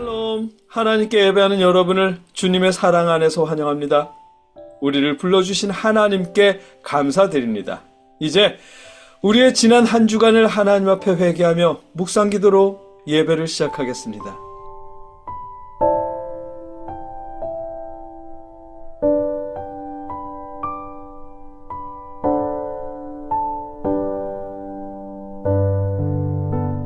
샬롬. 하나님께 예배하는 여러분을 주님의 사랑 안에서 환영합니다. 우리를 불러주신 하나님께 감사드립니다. 이제 우리의 지난 한 주간을 하나님 앞에 회개하며 묵상 기도로 예배를 시작하겠습니다.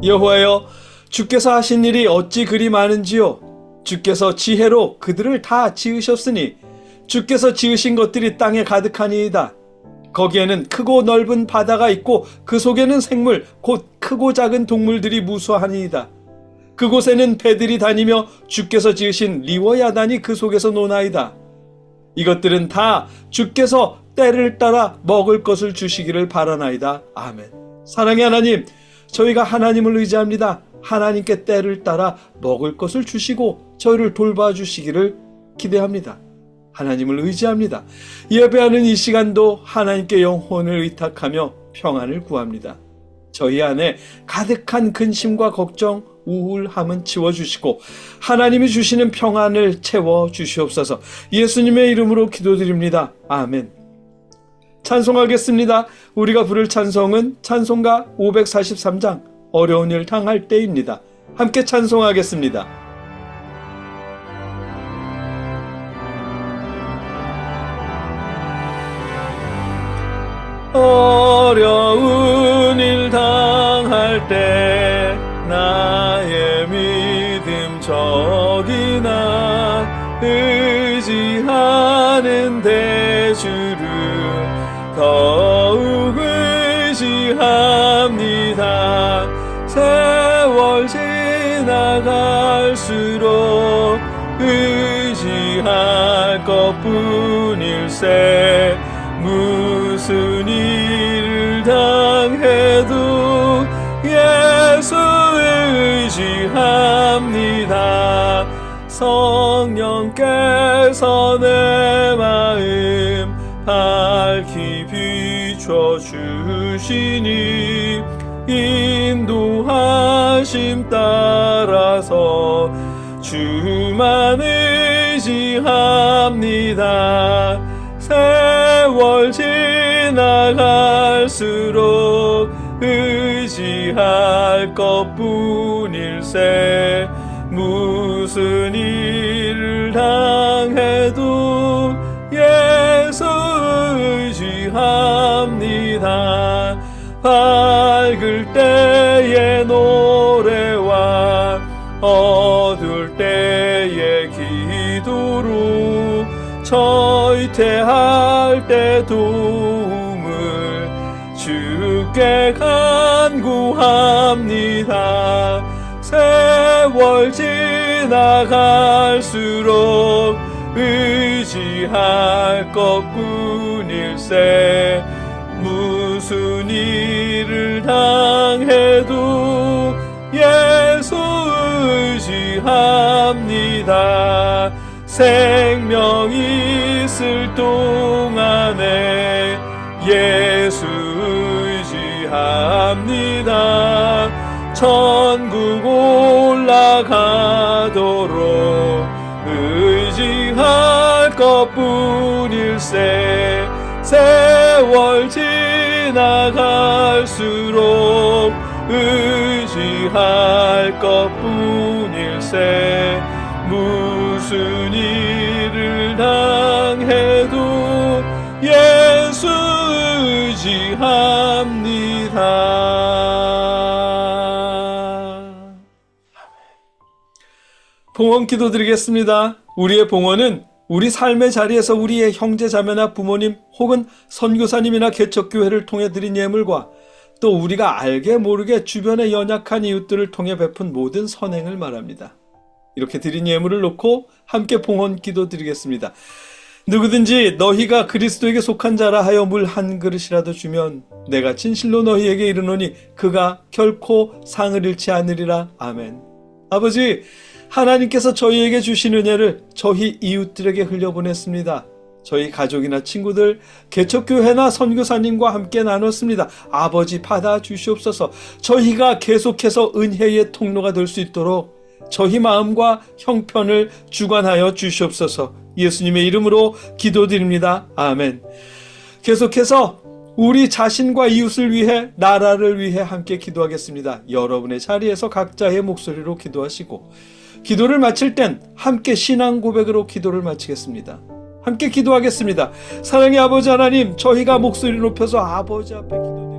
여호와여, 주께서 하신 일이 어찌 그리 많은지요. 주께서 지혜로 그들을 다 지으셨으니 주께서 지으신 것들이 땅에 가득하니이다. 거기에는 크고 넓은 바다가 있고 그 속에는 생물 곧 크고 작은 동물들이 무수하니이다. 그곳에는 배들이 다니며 주께서 지으신 리워 야단이 그 속에서 노나이다. 이것들은 다 주께서 때를 따라 먹을 것을 주시기를 바라나이다. 아멘. 사랑의 하나님, 저희가 하나님을 의지합니다. 하나님께 때를 따라 먹을 것을 주시고 저희를 돌봐주시기를 기대합니다. 하나님을 의지합니다. 예배하는 이 시간도 하나님께 영혼을 의탁하며 평안을 구합니다. 저희 안에 가득한 근심과 걱정, 우울함은 치워주시고 하나님이 주시는 평안을 채워주시옵소서. 예수님의 이름으로 기도드립니다. 아멘. 찬송하겠습니다. 우리가 부를 찬송은 찬송가 543장 어려운 일 당할 때입니다. 함께 찬송하겠습니다. 어려운 일 당할 때 나의 믿음 적이나 의지하는 데 주를 더욱 의지합니다. 세월 지나갈수록 의지할 것뿐일세. 무슨 일을 당해도 예수 의지합니다. 성령께서 내 마음 밝히 비춰주시니 인도하심 따라서 주만 의지합니다. 세월 지나갈수록 의지할 것뿐일세. 무슨 일을 당해도 예수 의지합니다. 밝을 때의 노래와 어두울 때의 기도로 처이태할 때 도움을 주께 간구합니다. 세월 지나갈수록 의지할 것뿐일세. 무슨 일을 당해도 예수 의지합니다. 생명 있을 동안에 예수 의지합니다. 천국 올라가도록 의지할 것뿐일세. 세월 지나갈수록 의지할 것뿐일세. 무슨 일을 당해도 예수 의지합니다. 봉헌 기도드리겠습니다. 우리의 봉헌은 우리 삶의 자리에서 우리의 형제자매나 부모님 혹은 선교사님이나 개척교회를 통해 드린 예물과 또 우리가 알게 모르게 주변의 연약한 이웃들을 통해 베푼 모든 선행을 말합니다. 이렇게 드린 예물을 놓고 함께 봉헌 기도 드리겠습니다. 누구든지 너희가 그리스도에게 속한 자라 하여 물 한 그릇이라도 주면 내가 진실로 너희에게 이르노니 그가 결코 상을 잃지 않으리라. 아멘. 아버지, 하나님께서 저희에게 주신 은혜를 저희 이웃들에게 흘려보냈습니다. 저희 가족이나 친구들, 개척교회나 선교사님과 함께 나눴습니다. 아버지 받아 주시옵소서. 저희가 계속해서 은혜의 통로가 될 수 있도록 저희 마음과 형편을 주관하여 주시옵소서. 예수님의 이름으로 기도드립니다. 아멘. 계속해서 우리 자신과 이웃을 위해, 나라를 위해 함께 기도하겠습니다. 여러분의 자리에서 각자의 목소리로 기도하시고, 기도를 마칠 땐 함께 신앙 고백으로 기도를 마치겠습니다. 함께 기도하겠습니다. 사랑의 아버지 하나님, 저희가 목소리 높여서 아버지 앞에 기도드립니다.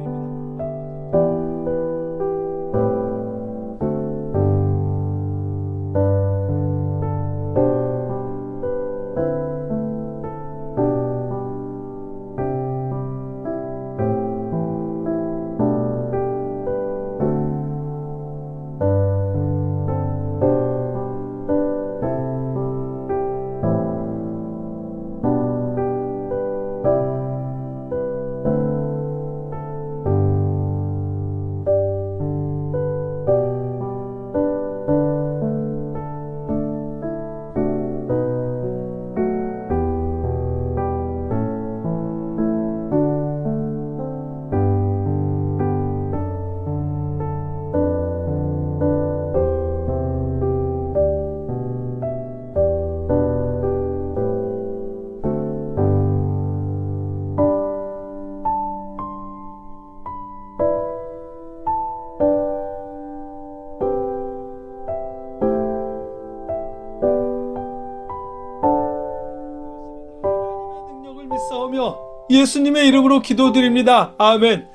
예수님의 이름으로 기도드립니다. 아멘.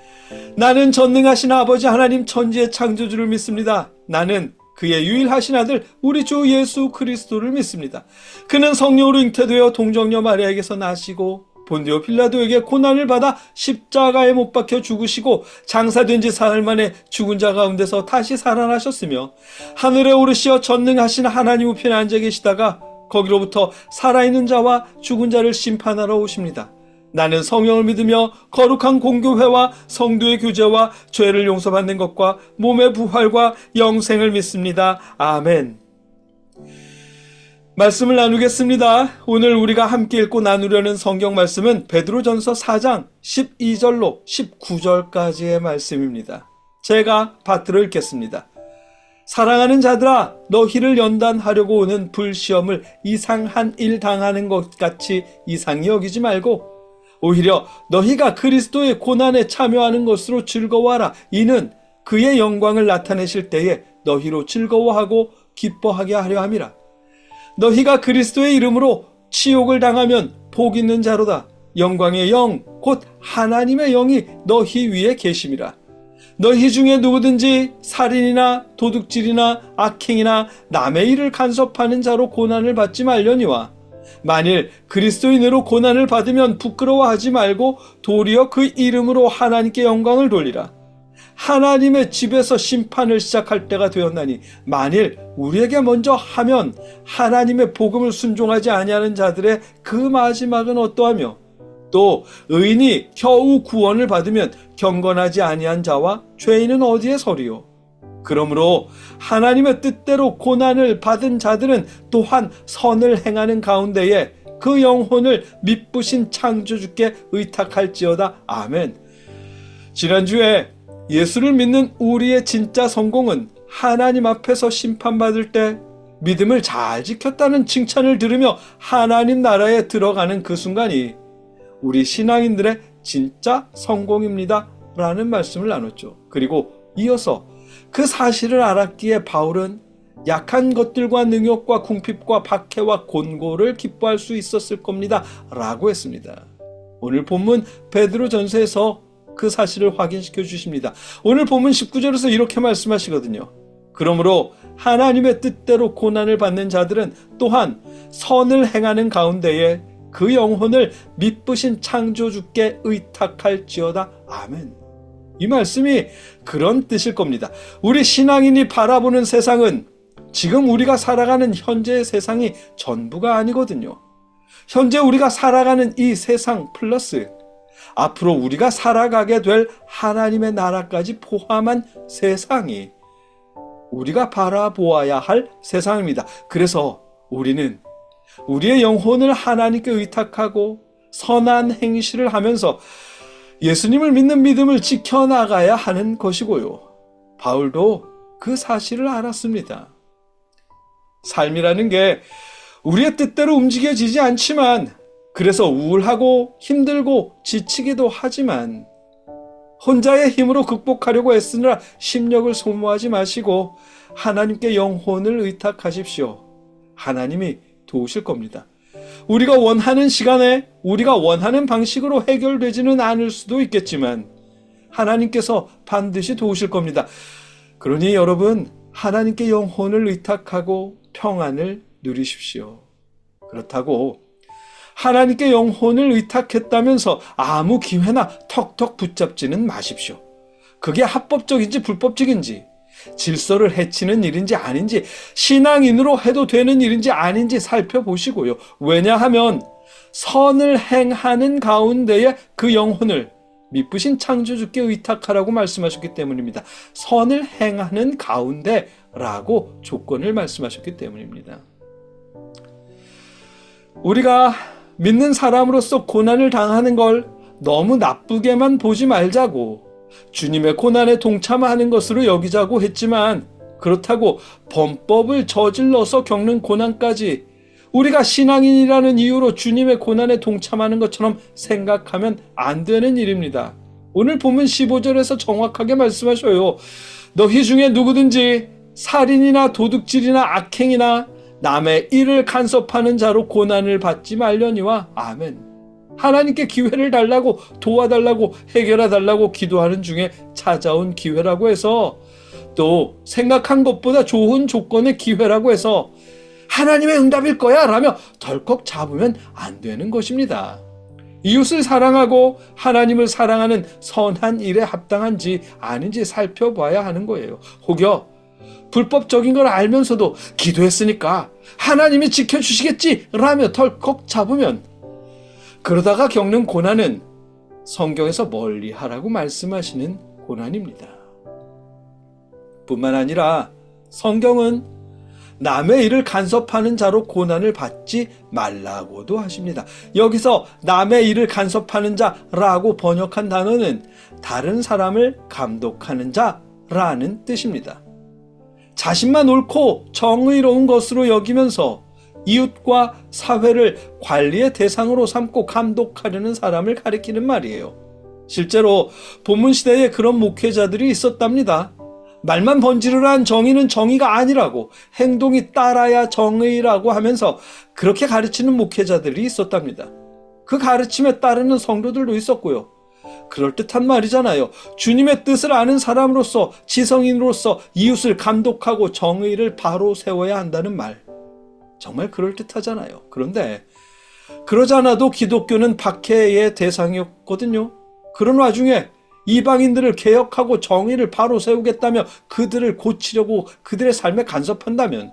나는 전능하신 아버지 하나님 천지의 창조주를 믿습니다. 나는 그의 유일하신 아들 우리 주 예수 그리스도를 믿습니다. 그는 성령으로 잉태되어 동정녀 마리아에게서 나시고 본디오 빌라도에게 고난을 받아 십자가에 못 박혀 죽으시고 장사된 지 사흘 만에 죽은 자 가운데서 다시 살아나셨으며 하늘에 오르시어 전능하신 하나님 우편에 앉아 계시다가 거기로부터 살아있는 자와 죽은 자를 심판하러 오십니다. 나는 성령을 믿으며 거룩한 공교회와 성도의 교제와 죄를 용서받는 것과 몸의 부활과 영생을 믿습니다. 아멘. 말씀을 나누겠습니다. 오늘 우리가 함께 읽고 나누려는 성경 말씀은 베드로전서 4장 12절로 19절까지의 말씀입니다. 제가 받들어 읽겠습니다. 사랑하는 자들아, 너희를 연단하려고 오는 불시험을 이상한 일 당하는 것 같이 이상히 여기지 말고 오히려 너희가 그리스도의 고난에 참여하는 것으로 즐거워하라. 이는 그의 영광을 나타내실 때에 너희로 즐거워하고 기뻐하게 하려 함이라. 너희가 그리스도의 이름으로 치욕을 당하면 복 있는 자로다. 영광의 영 곧 하나님의 영이 너희 위에 계심이라. 너희 중에 누구든지 살인이나 도둑질이나 악행이나 남의 일을 간섭하는 자로 고난을 받지 말려니와 만일 그리스도인으로 고난을 받으면 부끄러워하지 말고 도리어 그 이름으로 하나님께 영광을 돌리라. 하나님의 집에서 심판을 시작할 때가 되었나니 만일 우리에게 먼저 하면 하나님의 복음을 순종하지 아니하는 자들의 그 마지막은 어떠하며 또 의인이 겨우 구원을 받으면 경건하지 아니한 자와 죄인은 어디에 서리요. 그러므로 하나님의 뜻대로 고난을 받은 자들은 또한 선을 행하는 가운데에 그 영혼을 미쁘신 창조주께 의탁할지어다. 아멘. 지난주에 예수를 믿는 우리의 진짜 성공은 하나님 앞에서 심판받을 때 믿음을 잘 지켰다는 칭찬을 들으며 하나님 나라에 들어가는 그 순간이 우리 신앙인들의 진짜 성공입니다 라는 말씀을 나눴죠. 그리고 이어서 그 사실을 알았기에 바울은 약한 것들과 능욕과 궁핍과 박해와 곤고를 기뻐할 수 있었을 겁니다 라고 했습니다. 오늘 본문 베드로전서에서 그 사실을 확인시켜 주십니다. 오늘 본문 19절에서 이렇게 말씀하시거든요. 그러므로 하나님의 뜻대로 고난을 받는 자들은 또한 선을 행하는 가운데에 그 영혼을 미쁘신 창조주께 의탁할지어다. 아멘. 이 말씀이 그런 뜻일 겁니다. 우리 신앙인이 바라보는 세상은 지금 우리가 살아가는 현재의 세상이 전부가 아니거든요. 현재 우리가 살아가는 이 세상 플러스 앞으로 우리가 살아가게 될 하나님의 나라까지 포함한 세상이 우리가 바라보아야 할 세상입니다. 그래서 우리는 우리의 영혼을 하나님께 의탁하고 선한 행실을 하면서 예수님을 믿는 믿음을 지켜나가야 하는 것이고요. 바울도 그 사실을 알았습니다. 삶이라는 게 우리의 뜻대로 움직여지지 않지만, 그래서 우울하고 힘들고 지치기도 하지만 혼자의 힘으로 극복하려고 애쓰느라 심력을 소모하지 마시고 하나님께 영혼을 의탁하십시오. 하나님이 도우실 겁니다. 우리가 원하는 시간에 우리가 원하는 방식으로 해결되지는 않을 수도 있겠지만 하나님께서 반드시 도우실 겁니다. 그러니 여러분, 하나님께 영혼을 의탁하고 평안을 누리십시오. 그렇다고 하나님께 영혼을 의탁했다면서 아무 기회나 턱턱 붙잡지는 마십시오. 그게 합법적인지 불법적인지, 질서를 해치는 일인지 아닌지, 신앙인으로 해도 되는 일인지 아닌지 살펴보시고요. 왜냐하면 선을 행하는 가운데에 그 영혼을 미쁘신 창조주께 의탁하라고 말씀하셨기 때문입니다. 선을 행하는 가운데라고 조건을 말씀하셨기 때문입니다. 우리가 믿는 사람으로서 고난을 당하는 걸 너무 나쁘게만 보지 말자고, 주님의 고난에 동참하는 것으로 여기자고 했지만, 그렇다고 범법을 저질러서 겪는 고난까지 우리가 신앙인이라는 이유로 주님의 고난에 동참하는 것처럼 생각하면 안 되는 일입니다. 오늘 본문 15절에서 정확하게 말씀하셔요. 너희 중에 누구든지 살인이나 도둑질이나 악행이나 남의 일을 간섭하는 자로 고난을 받지 말려니와. 아멘. 하나님께 기회를 달라고, 도와달라고, 해결해달라고 기도하는 중에 찾아온 기회라고 해서, 또 생각한 것보다 좋은 조건의 기회라고 해서 하나님의 응답일 거야 라며 덜컥 잡으면 안 되는 것입니다. 이웃을 사랑하고 하나님을 사랑하는 선한 일에 합당한지 아닌지 살펴봐야 하는 거예요. 혹여 불법적인 걸 알면서도 기도했으니까 하나님이 지켜주시겠지 라며 덜컥 잡으면, 그러다가 겪는 고난은 성경에서 멀리하라고 말씀하시는 고난입니다. 뿐만 아니라 성경은 남의 일을 간섭하는 자로 고난을 받지 말라고도 하십니다. 여기서 남의 일을 간섭하는 자라고 번역한 단어는 다른 사람을 감독하는 자라는 뜻입니다. 자신만 옳고 정의로운 것으로 여기면서 이웃과 사회를 관리의 대상으로 삼고 감독하려는 사람을 가리키는 말이에요. 실제로 본문 시대에 그런 목회자들이 있었답니다. 말만 번지르르한 정의는 정의가 아니라고, 행동이 따라야 정의라고 하면서 그렇게 가르치는 목회자들이 있었답니다. 그 가르침에 따르는 성도들도 있었고요. 그럴듯한 말이잖아요. 주님의 뜻을 아는 사람으로서, 지성인으로서 이웃을 감독하고 정의를 바로 세워야 한다는 말, 정말 그럴듯하잖아요. 그런데 그러지 않아도 기독교는 박해의 대상이었거든요. 그런 와중에 이방인들을 개혁하고 정의를 바로 세우겠다며 그들을 고치려고 그들의 삶에 간섭한다면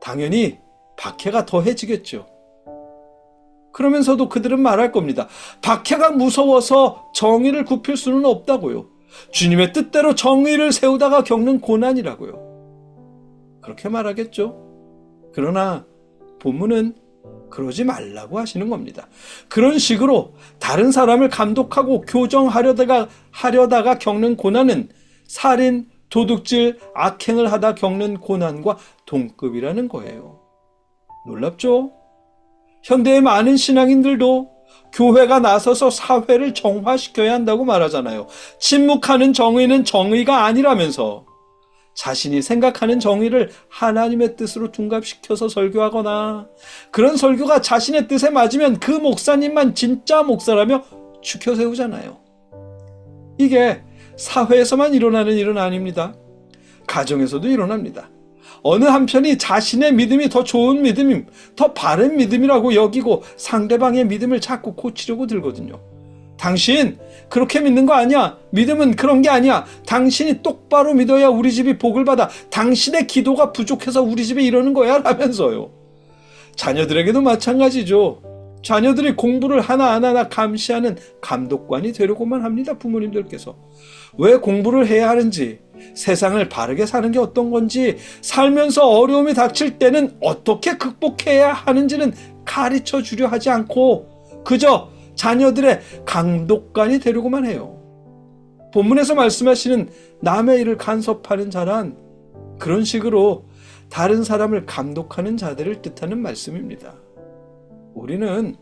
당연히 박해가 더해지겠죠. 그러면서도 그들은 말할 겁니다. 박해가 무서워서 정의를 굽힐 수는 없다고요. 주님의 뜻대로 정의를 세우다가 겪는 고난이라고요. 그렇게 말하겠죠. 그러나 본문은 그러지 말라고 하시는 겁니다. 그런 식으로 다른 사람을 감독하고 교정하려다가 겪는 고난은 살인, 도둑질, 악행을 하다 겪는 고난과 동급이라는 거예요. 놀랍죠? 현대의 많은 신앙인들도 교회가 나서서 사회를 정화시켜야 한다고 말하잖아요. 침묵하는 정의는 정의가 아니라면서 자신이 생각하는 정의를 하나님의 뜻으로 둔갑시켜서 설교하거나, 그런 설교가 자신의 뜻에 맞으면 그 목사님만 진짜 목사라며 추켜 세우잖아요. 이게 사회에서만 일어나는 일은 아닙니다. 가정에서도 일어납니다. 어느 한편이 자신의 믿음이 더 좋은 믿음, 더 바른 믿음이라고 여기고 상대방의 믿음을 자꾸 고치려고 들거든요. 당신 그렇게 믿는 거 아니야. 믿음은 그런 게 아니야. 당신이 똑바로 믿어야 우리 집이 복을 받아. 당신의 기도가 부족해서 우리 집에 이러는 거야 라면서요. 자녀들에게도 마찬가지죠. 자녀들이 공부를 하나하나 감시하는 감독관이 되려고만 합니다. 부모님들께서. 왜 공부를 해야 하는지, 세상을 바르게 사는 게 어떤 건지, 살면서 어려움이 닥칠 때는 어떻게 극복해야 하는지는 가르쳐 주려 하지 않고 그저 자녀들의 감독관이 되려고만 해요. 본문에서 말씀하시는 남의 일을 간섭하는 자란 그런 식으로 다른 사람을 감독하는 자들을 뜻하는 말씀입니다. 우리는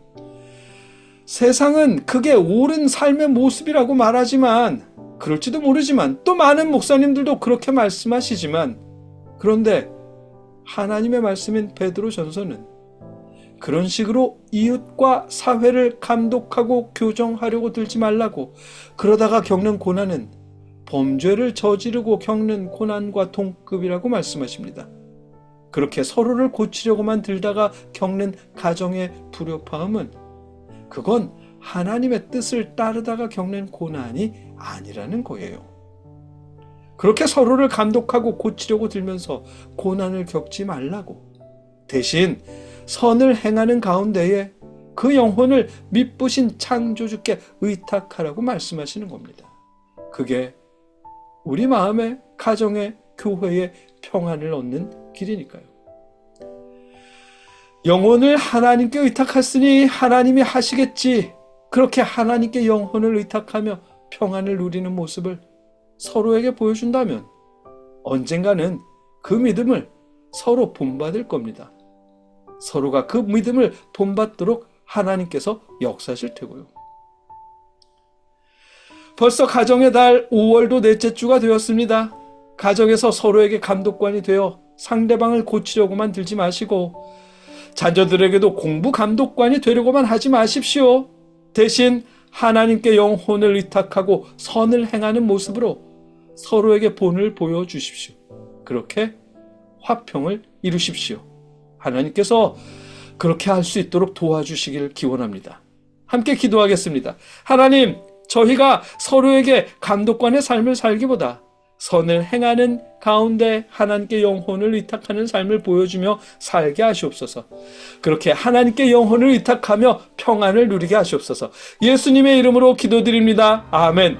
세상은 그게 옳은 삶의 모습이라고 말하지만, 그럴지도 모르지만, 또 많은 목사님들도 그렇게 말씀하시지만, 그런데 하나님의 말씀인 베드로전서는 그런 식으로 이웃과 사회를 감독하고 교정하려고 들지 말라고, 그러다가 겪는 고난은 범죄를 저지르고 겪는 고난과 동급이라고 말씀하십니다. 그렇게 서로를 고치려고만 들다가 겪는 가정의 불협화음은 그건 하나님의 뜻을 따르다가 겪는 고난이 아니라는 거예요. 그렇게 서로를 감독하고 고치려고 들면서 고난을 겪지 말라고, 대신 선을 행하는 가운데에 그 영혼을 미쁘신 창조주께 의탁하라고 말씀하시는 겁니다. 그게 우리 마음의, 가정의, 교회의 평안을 얻는 길이니까요. 영혼을 하나님께 의탁했으니 하나님이 하시겠지. 그렇게 하나님께 영혼을 의탁하며 평안을 누리는 모습을 서로에게 보여준다면 언젠가는 그 믿음을 서로 본받을 겁니다. 서로가 그 믿음을 본받도록 하나님께서 역사하실 테고요. 벌써 가정의 달 5월도 넷째 주가 되었습니다. 가정에서 서로에게 감독관이 되어 상대방을 고치려고만 들지 마시고, 자녀들에게도 공부 감독관이 되려고만 하지 마십시오. 대신 하나님께 영혼을 의탁하고 선을 행하는 모습으로 서로에게 본을 보여주십시오. 그렇게 화평을 이루십시오. 하나님께서 그렇게 할 수 있도록 도와주시길 기원합니다. 함께 기도하겠습니다. 하나님, 저희가 서로에게 감독관의 삶을 살기보다 선을 행하는 가운데 하나님께 영혼을 의탁하는 삶을 보여주며 살게 하시옵소서. 그렇게 하나님께 영혼을 의탁하며 평안을 누리게 하시옵소서. 예수님의 이름으로 기도드립니다. 아멘.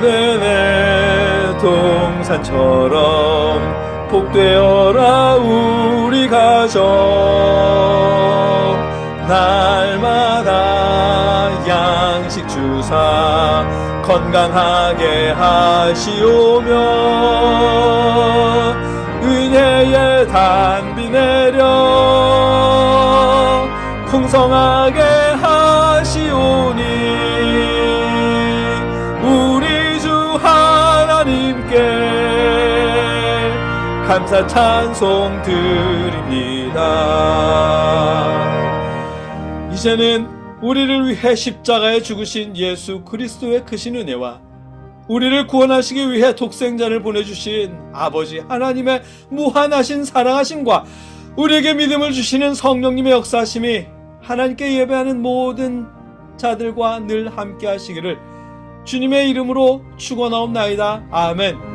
에덴의 동산처럼 복되어라 우리 가정, 날마다 양식 주사 건강하게 하시오며, 은혜의 단비 내려 풍성하게 하시오니, 우리 주 하나님께 감사 찬송 드립니다. 이제는 우리를 위해 십자가에 죽으신 예수 그리스도의 크신 은혜와 우리를 구원하시기 위해 독생자를 보내주신 아버지 하나님의 무한하신 사랑하심과 우리에게 믿음을 주시는 성령님의 역사하심이 하나님께 예배하는 모든 자들과 늘 함께 하시기를 주님의 이름으로 축원하옵나이다. 아멘.